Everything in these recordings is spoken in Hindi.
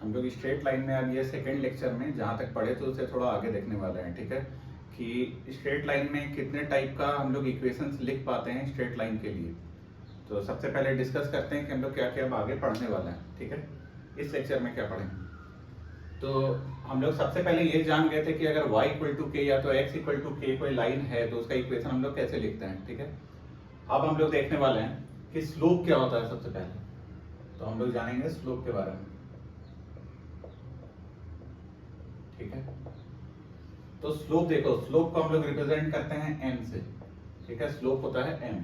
हम लोग स्ट्रेट लाइन में अब ये सेकंड लेक्चर में जहाँ तक पढ़े तो उसे थोड़ा आगे देखने वाले हैं, ठीक है। कि स्ट्रेट लाइन में कितने टाइप का हम लोग इक्वेशंस लिख पाते हैं स्ट्रेट लाइन के लिए। तो सबसे पहले डिस्कस करते हैं कि हम लोग क्या क्या अब आगे पढ़ने वाले हैं, ठीक है। इस लेक्चर में क्या पढ़ेंगे, तो हम लोग सबसे पहले ये जान गए थे कि अगर y इक्वल टू के या तो x इक्वल टू के कोई लाइन है तो उसका इक्वेशन हम लोग कैसे लिखते हैं, ठीक है। अब हम लोग देखने वाले हैं कि स्लोप क्या होता है। सबसे पहले तो हम लोग जानेंगे स्लोप के बारे में, ठीक है। तो स्लोप देखो, स्लोप को हम लोग रिप्रेजेंट करते हैं m से, ठीक है। स्लोप होता है m।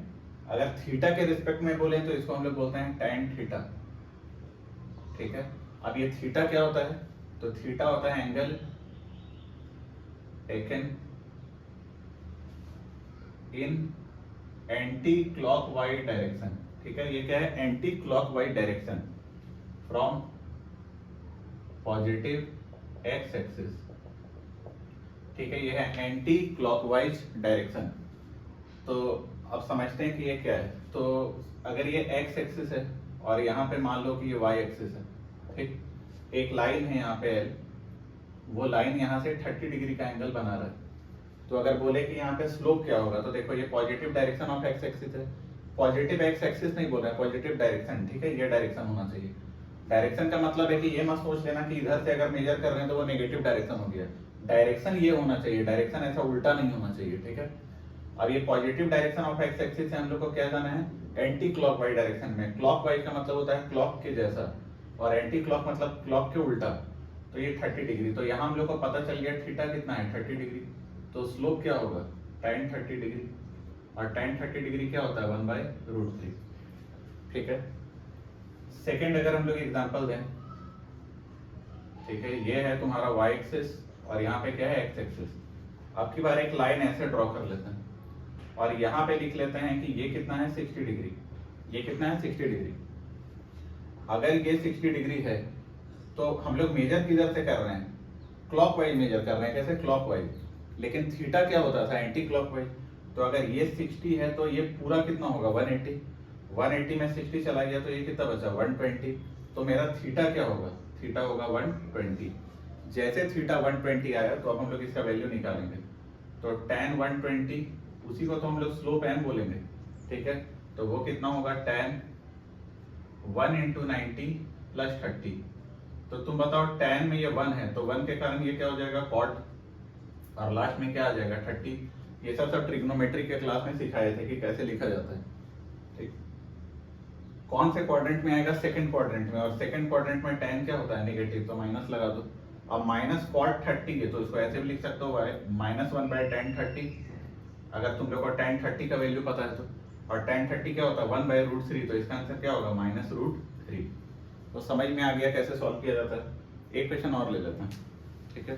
अगर थीटा के रिस्पेक्ट में बोले तो इसको हम लोग बोलते हैं tan थीटा, ठीक है। अब ये थीटा क्या होता है, तो थीटा होता है angle taken in anti clockwise direction, ठीक है। ये क्या है, anti clockwise direction from positive x axis, ठीक है। ये है एंटी क्लॉकवाइज डायरेक्शन। तो अब समझते हैं कि ये क्या है। तो अगर ये एक्स एक्सिस है और यहाँ पे मान लो कि ये वाई एक्सिस है, ठीक। एक लाइन है यहाँ पे L, वो लाइन यहाँ से 30 डिग्री का एंगल बना रहा है। तो अगर बोले कि यहाँ पे स्लोप क्या होगा, तो देखो ये positive direction of x axis है। पॉजिटिव एक्स एक्सिस नहीं बोल रहा है, पॉजिटिव डायरेक्शन, ठीक है। ये डायरेक्शन होना चाहिए। डायरेक्शन का मतलब है कि ये मत सोच लेना कि इधर से अगर मेजर कर रहे हैं तो वो नेगेटिव डायरेक्शन हो गया। डायरेक्शन ये होना चाहिए, डायरेक्शन ऐसा उल्टा नहीं होना चाहिए, ठीक है। अब ये positive direction of x axis से हम लोग को क्या जाना है, एंटी क्लॉकवाइज डायरेक्शन में। क्लॉकवाइज का मतलब होता है क्लॉक के जैसा, और एंटी क्लॉक मतलब क्लॉक के उल्टा। तो ये 30 डिग्री, तो यहाँ हम लोग को पता चल गया थीटा कितना है, 30 डिग्री। तो स्लोप क्या होगा, tan 30 डिग्री, और tan 30 डिग्री क्या होता है, 1/√3, ठीक है। सेकेंड अगर हम लोग एग्जांपल दें, ठीक है। ये है तुम्हारा y एक्सिस और यहाँ पे क्या है, x एक्सिस। अब की बार एक लाइन ऐसे ड्रॉ कर लेते हैं और यहाँ पे लिख लेते हैं कि ये कितना है, 60 डिग्री। ये कितना है, 60 डिग्री। अगर ये 60 डिग्री है तो हम लोग मेजर किधर से कर रहे हैं, क्लॉकवाइज मेजर कर रहे हैं। कैसे, क्लॉकवाइज। लेकिन थीटा क्या होता था, एंटी क्लॉकवाइज। तो अगर ये 60 है तो ये पूरा कितना होगा, 180। 180 में 60 चला गया तो ये कितना बचा, 120। तो मेरा थीटा क्या होगा, थीटा होगा 120। जैसे थीटा 120 आया तो अब हम लोग इसका वैल्यू निकालेंगे। तो tan 120, उसी को तो हम लोग स्लोप m बोलेंगे, ठीक है। तो वो कितना होगा, tan 1 × 90 + 30। तो तुम बताओ, tan में ये 1 है तो 1 के कारण ये क्या हो जाएगा, cot, और लास्ट में क्या आ जाएगा, 30। ये सब ट्रिग्नोमेट्री के क्लास में सिखाए थे कि कैसे लिखा जाता है, ठीक। कौन से क्वाड्रेंट में आएगा, सेकंड क्वाड्रेंट में। और सेकंड क्वाड्रेंट में tan क्या होता है, नेगेटिव, तो माइनस लगा दो। अब माइनस cot 30 है तो इसको ऐसे भी लिख सकते हो, -1/tan 30, अगर तुम लोग को tan 30 का वैल्यू पता है तो। और tan 30 क्या होता है, 1/√3, तो इसका आंसर क्या होगा, -√3। तो समझ में आ गया कैसे सॉल्व किया जाता है। एक क्वेश्चन और ले लेते हैं, ठीक है।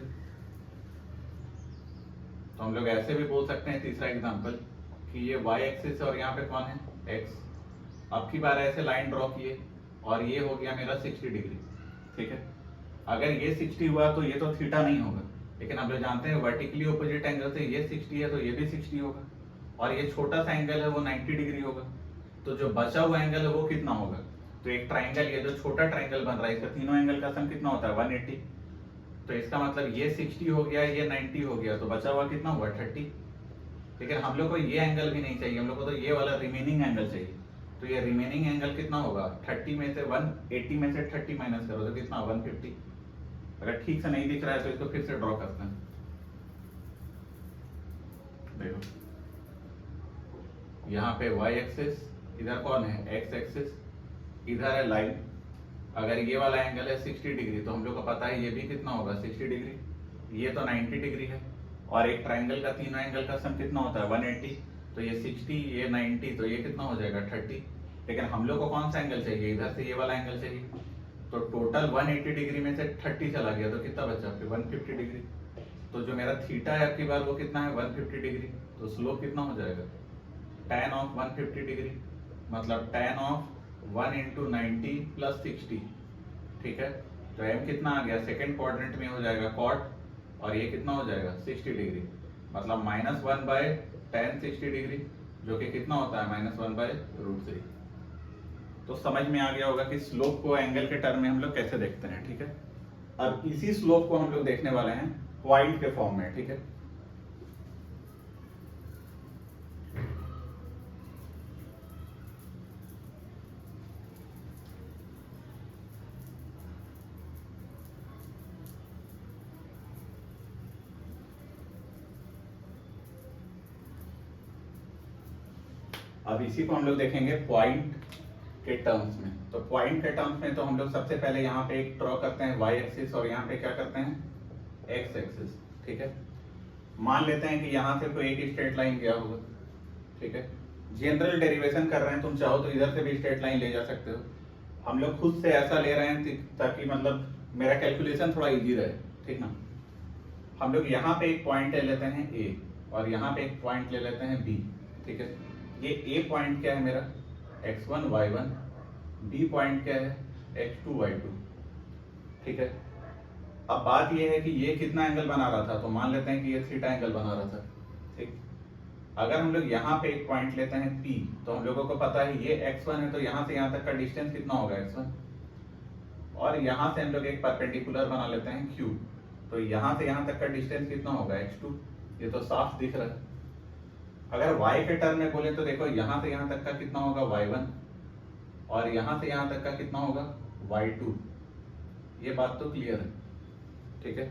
तो हम लोग ऐसे भी बोल सकते हैं, तीसरा एग्जांपल, कि ये y एक्सिस और यहाँ पे कौन है, x। अब की बार ऐसे लाइन ड्रॉ किए और ये हो गया मेरा 60 डिग्री, ठीक है। अगर ये 60 हुआ तो ये तो थीटा नहीं होगा, लेकिन हम लोग जानते हैं वर्टिकली ऑपोजिट एंगल से ये 60 है तो ये भी 60 होगा, और ये छोटा सा एंगल है वो 90 डिग्री होगा। तो जो बचा हुआ एंगल है वो कितना होगा, तो एक ट्राइंगल, ये जो छोटा ट्राइंगल बन रहा है इसका तीनों एंगल का सम कितना होता है, 180। तो इसका मतलब ये 60 हो गया, ये 90 हो गया, तो बचा हुआ कितना हुआ, 30। लेकिन हम लोग को ये एंगल भी नहीं चाहिए, हम लोग को तो ये वाला रिमेनिंग एंगल चाहिए। तो ये रिमेनिंग एंगल कितना होगा, 30 में से 180 में से 30 माइनस करो तो कितना, 150। अगर ठीक से नहीं दिख रहा है तो इसको फिर से ड्रॉ करते हैं। देखो यहाँ पे y एक्सिस, इधर कौन है, x एक्सिस, इधर है लाइन। अगर ये वाला एंगल है 60 डिग्री तो हम लोग को पता है ये भी कितना होगा, 60 डिग्री। ये तो 90 डिग्री है, और एक ट्राइंगल का तीनों एंगल का सम कितना होता है, 180। तो ये 60, ये 90, तो ये कितना हो जाएगा, 30। लेकिन हम लोग को कौन सा एंगल चाहिए, इधर से ये वाला एंगल चाहिए। तो टोटल 180 डिग्री में से 30 चला गया तो कितना बचा, फिर 150 डिग्री। तो जो मेरा थीटा है आपकी बार वो कितना है, 150 डिग्री। तो स्लोप कितना हो जाएगा, tan ऑफ 150 डिग्री, मतलब tan ऑफ 1 × 90 + 60, ठीक है। तो m कितना आ गया, सेकंड क्वाड्रेंट में हो जाएगा cot, और ये कितना हो जाएगा, 60 डिग्री, मतलब -1/tan 60 डिग्री, जो कि कितना होता है, -1/√3। तो समझ में आ गया होगा कि स्लोप को एंगल के टर्म में हम लोग कैसे देखते हैं, ठीक है। अब इसी स्लोप को हम लोग देखने वाले हैं पॉइंट के फॉर्म में, ठीक है। अब इसी को हम लोग देखेंगे पॉइंट के टर्म्स में। तो पॉइंट के टर्म्स में तो हम लोग सबसे पहले यहाँ पे एक ड्रॉ करते हैं वाई एक्सिस और यहाँ पे क्या करते हैं एक्स एक्सिस, ठीक है। मान लेते हैं कि यहाँ से कोई एक स्ट्रेट लाइन गया होगा, ठीक है। जनरल डेरिवेशन कर रहे हैं, तुम चाहो तो इधर से भी स्ट्रेट लाइन ले जा सकते हो। हम लोग खुद से ऐसा ले रहे हैं ताकि मतलब मेरा कैलकुलेशन थोड़ा इजी रहे, ठीक ना। हम लोग यहाँ पे एक पॉइंट ले लेते हैं ए और यहाँ पे एक पॉइंट ले लेते हैं बी, ठीक है। ये ए पॉइंट क्या है मेरा x1 y1, बी पॉइंट क्या है x2 y2, ठीक है। अब बात ये है कि ये कितना एंगल बना रहा था, तो मान लेते हैं कि ये थीटा एंगल बना रहा था, ठीक। अगर हम लोग यहाँ पे एक पॉइंट लेते हैं P, तो हम लोगों को पता है ये x1 है, तो यहाँ से यहाँ तक का डिस्टेंस कितना होगा x1, और यहाँ से हम लोग एक परपेंडिकुलर बना लेते हैं Q, तो यहाँ से यहाँ तक का डिस्टेंस कितना होगा x2, ये तो साफ दिख रहा है। अगर y के टर्म में बोले तो देखो यहाँ से यहाँ तक का कितना होगा y1 और यहाँ से यहाँ तक का कितना होगा y2, ये बात तो क्लियर है, ठीक है।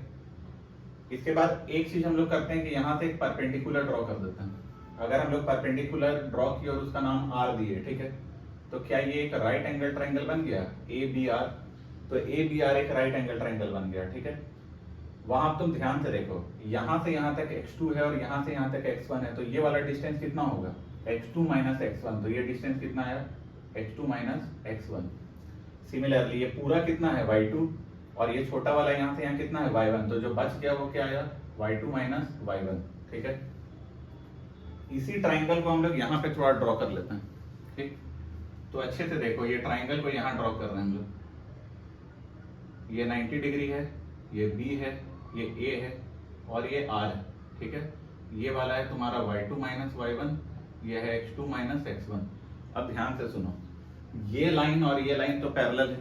इसके बाद एक चीज हम लोग करते हैं कि यहाँ से एक परपेंडिकुलर ड्रॉ कर देते हैं। अगर हम लोग परपेंडिकुलर ड्रॉ किए और उसका नाम r दिए, ठीक है, तो क्या ये एक राइट एंगल ट्रायंगल बन गया ABR, तो ABR एक राइट एंगल ट्रायंगल बन गया, ठीक है। वहां तुम ध्यान से देखो, यहाँ से यहाँ तक x2 है और यहाँ से यहाँ तक x1 है, तो ये वाला डिस्टेंस कितना होगा x2 माइनस x1, तो ये डिस्टेंस कितना है x2 माइनस x1। सिमिलरली ये पूरा कितना है y2 और ये छोटा वाला यहाँ से यहाँ कितना है y1, तो जो बच गया वो क्या आया y2 माइनस y1, ठीक है। इसी ट्राइंगल को हम लोग यहाँ पे थोड़ा ड्रॉ कर लेते हैं, ठीक। तो अच्छे से देखो, ये ट्राइंगल को यहाँ ड्रॉ कर रहे हैं हम लोग, ये 90 डिग्री है, ये B है, ये A है और ये R है, ठीक है। ये वाला है तुम्हारा y2 माइनस y1, ये है x2 माइनस x1। अब ध्यान से सुनो, ये लाइन और ये लाइन तो पैरेलल है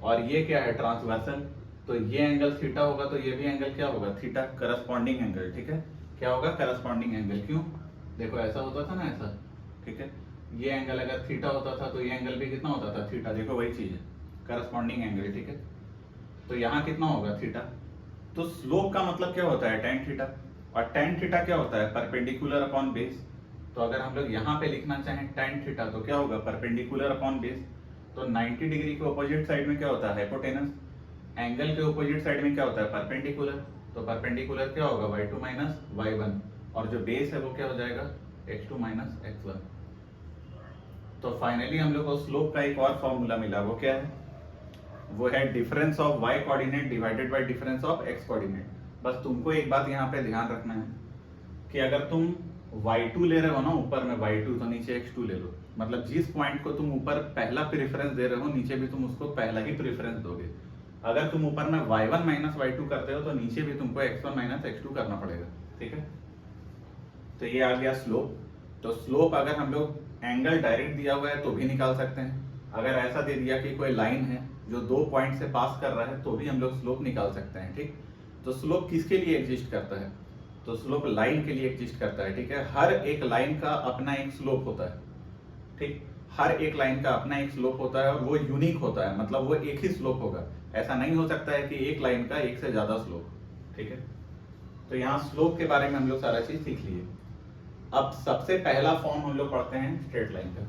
और ये क्या है ट्रांसवर्सल, तो ये एंगल थीटा होगा, तो ये भी एंगल क्या होगा थीटा, करस्पॉन्डिंग एंगल, ठीक है। क्या होगा करस्पॉन्डिंग एंगल, क्यों देखो ऐसा होता था ना ऐसा, ठीक है। ये एंगल अगर थीटा होता था तो ये एंगल भी कितना होता था थीटा, देखो वही चीज है करस्पॉन्डिंग एंगल, ठीक है। तो यहाँ कितना होगा थीटा, तो स्लोप का मतलब क्या होता है tan थीटा, और tan थीटा क्या होता है परपेंडिकुलर अपॉन बेस। तो अगर हम लोग यहाँ पे लिखना चाहें tan थीटा तो क्या होगा परपेंडिकुलर अपॉन बेस, तो 90 डिग्री के ऑपोजिट साइड में क्या होता है हाइपोटेनस, एंगल के ऑपोजिट साइड में क्या होता है परपेंडिकुलर, तो परपेंडिकुलर क्या होगा y2 माइनस y1 और जो बेस है वो क्या हो जाएगा x2 माइनस x1। तो फाइनली हम लोग को स्लोप का एक और फॉर्मूला मिला, वो क्या है, वो है difference of y coordinate divided by difference of x coordinate. बस तुमको एक बात यहाँ पे ध्यान रखना है कि अगर तुम y2 ले रहे हो ना ऊपर में y2, तो नीचे x2 ले लो, मतलब जिस पॉइंट को तुम ऊपर पहला प्रेफरेंस दे रहे हो नीचे भी तुम उसको पहला ही प्रेफरेंस दोगे। अगर तुम ऊपर में y1 माइनस y2 करते हो तो नीचे भी तुमको x1 माइनस x2 करना पड़ेगा, ठीक है। तो ये आ गया स्लोप। तो स्लोप अगर हम लोग एंगल डायरेक्ट दिया हुआ है तो भी निकाल सकते हैं, अगर ऐसा दे दिया कि कोई लाइन है जो 2 पॉइंट से पास कर रहा है तो भी हम लोग स्लोप निकाल सकते हैं, ठीक। तो स्लोप किसके लिए एग्जिस्ट करता है, तो स्लोप लाइन के लिए एग्जिस्ट करता है, ठीक है। हर एक लाइन का अपना एक स्लोप होता है, ठीक। हर एक लाइन का अपना एक स्लोप होता है और वो यूनिक होता है, मतलब वो एक ही स्लोप होगा, ऐसा नहीं हो सकता है कि एक लाइन का एक से ज्यादा स्लोप, ठीक है। तो यहाँ स्लोप के बारे में हम लोग सारा चीज सीख लिए। अब सबसे पहला फॉर्म हम लोग पढ़ते हैं स्ट्रेट लाइन का।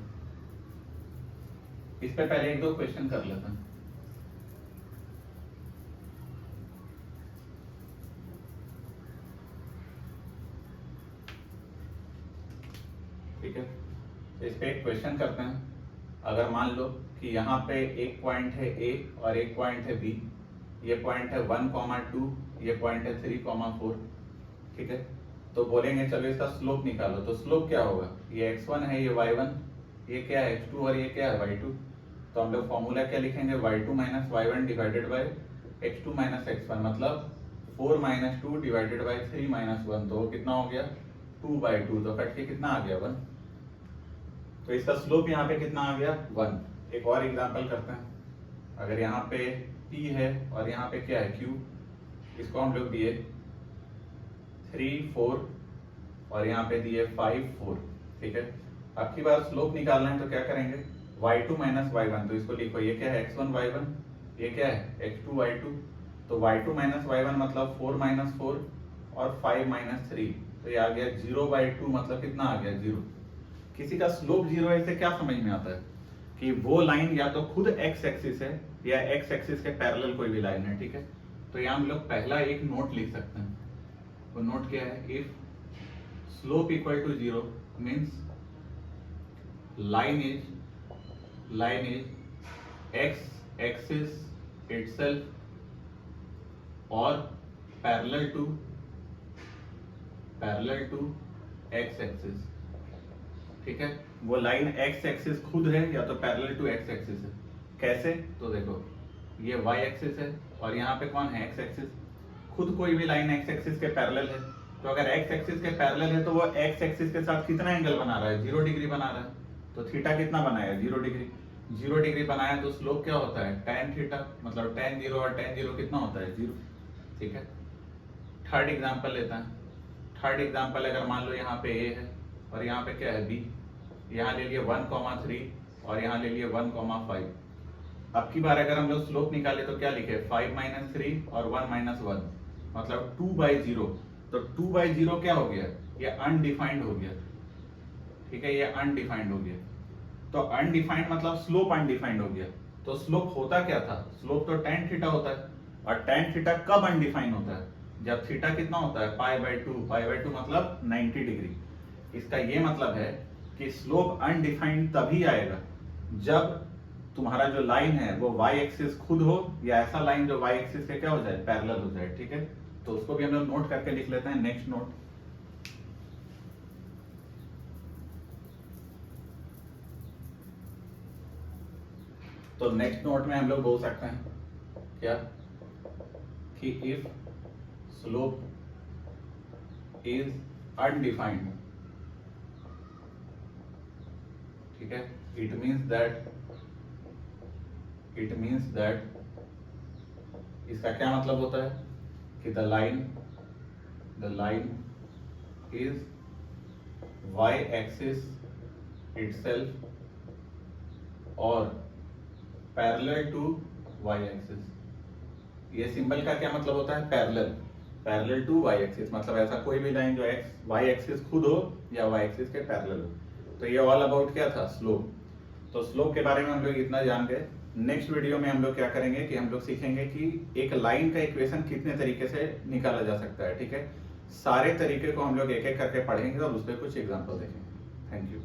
इस पे पहले 1-2 क्वेश्चन कर लेते हैं। ठीक है, तो इस पे एक क्वेश्चन करते हैं। अगर मान लो कि यहाँ पे एक पॉइंट है A और एक पॉइंट है B, ये पॉइंट है 1,2, ये पॉइंट है 3,4, ठीक है। तो बोलेंगे चलो इसका स्लोप निकालो, तो स्लोप क्या होगा, ये x1 है, ये y1, ये क्या है x2 और ये क्या है y2। तो हम लोग फॉर्मूला क्या लिखेंगे y2 minus y1 divided by x2 minus x1, मतलब 4 माइनस 2 डिवाइडेड बाय 3 माइनस 1, तो कितना हो गया 2/2, तो कट के कितना आ गया 1। तो इसका स्लोप यहाँ पे कितना आ गया 1। एक और एग्जांपल करते हैं। अगर यहाँ पे P है और यहाँ पे क्या है Q, इसको हम लोग दिए 3 4 और यहाँ पे दिए 5 4, ठीक है। अब की बार स्लोप निकालना है तो क्या करेंगे, y2 माइनस y1, तो इसको लिखो, ये क्या है x1 y1, ये क्या है x2 y2, तो y2 माइनस y1 मतलब 4 माइनस 4 और 5 माइनस 3, तो ये आ गया 0/2, मतलब कितना आ गया 0। किसी का स्लोप 0 है, इससे क्या समझ में आता है कि वो लाइन या तो खुद x एक्सिस है या x एक्सिस के पैरेलल कोई भी लाइन है, ठीक है। तो यहाँ हम लोग पहला एक नोट लिख सकते हैं, वो नोट क्या है, if slope equal to 0 means line is x axis itself or parallel to x axis, ठीक है। वो लाइन x एक्सिस खुद है या तो पैरेलल टू x एक्सिस है। कैसे, तो देखो ये y एक्सिस है और यहाँ पे कौन है x एक्सिस, खुद कोई भी लाइन x एक्सिस के पैरेलल है, तो अगर x एक्सिस के पैरेलल है तो वो x एक्सिस के साथ कितना एंगल बना रहा है, 0 डिग्री बना रहा है, तो थीटा कितना बनाया, 0 डिग्री। 0 डिग्री बनाया तो स्लोप क्या होता है, tan थीटा, मतलब tan 0 और tan 0 कितना होता है, 0, ठीक है। थर्ड एग्जांपल लेता है। थर्ड एग्जांपल अगर मान लो यहाँ पे a है और यहाँ पे क्या है b, यहाँ ले लिए 1,3 और यहाँ ले लिए 1,5। अब की बार अगर हम लोग स्लोप निकाले तो क्या लिखे, 5 माइनस 3 और 1 माइनस 1, मतलब 2/0। तो 2/0 क्या हो गया, ये अनडिफाइंड हो गया, ठीक है, ये अनडिफाइंड हो गया। तो अनडिफाइंड मतलब स्लोप अनडिफाइंड हो गया। तो स्लोप होता क्या था, स्लोप तो tan थीटा होता है, और tan थीटा कब अनडिफाइंड होता है, जब थीटा कितना होता है, पाई/2 मतलब 90 डिग्री। इसका ये मतलब है कि स्लोप अनडिफाइंड तभी आएगा जब तुम्हारा जो लाइन है वो y एक्सिस खुद हो या ऐसा लाइन जो y एक्सिस के क्या हो जाए, पैरेलल हो जाए, ठीक है। तो उसको भी हम लोग नोट करके लिख लेते हैं। नेक्स्ट नोट, तो नेक्स्ट नोट में हम लोग बोल सकते हैं क्या कि इफ स्लोप इज अनडिफाइंड, ठीक है, इट मीन्स दैट इसका क्या मतलब होता है कि the line is y axis itself और पैरेलल टू y एक्सिस। ये सिंबल का क्या मतलब होता है, पैरेलल टू y एक्सिस, मतलब ऐसा कोई भी लाइन जो y एक्सिस खुद हो या y एक्सिस के पैरेलल हो। तो ये ऑल अबाउट क्या था, स्लोप। तो स्लोप के बारे में हम लोग इतना जान गए। नेक्स्ट वीडियो में हम लोग क्या करेंगे कि हम लोग सीखेंगे कि एक लाइन का इक्वेशन कितने तरीके से निकाला जा सकता है, ठीक है। सारे तरीके को हम लोग एक एक करके पढ़ेंगे और उस पर कुछ एग्जाम्पल देखेंगे। Thank you.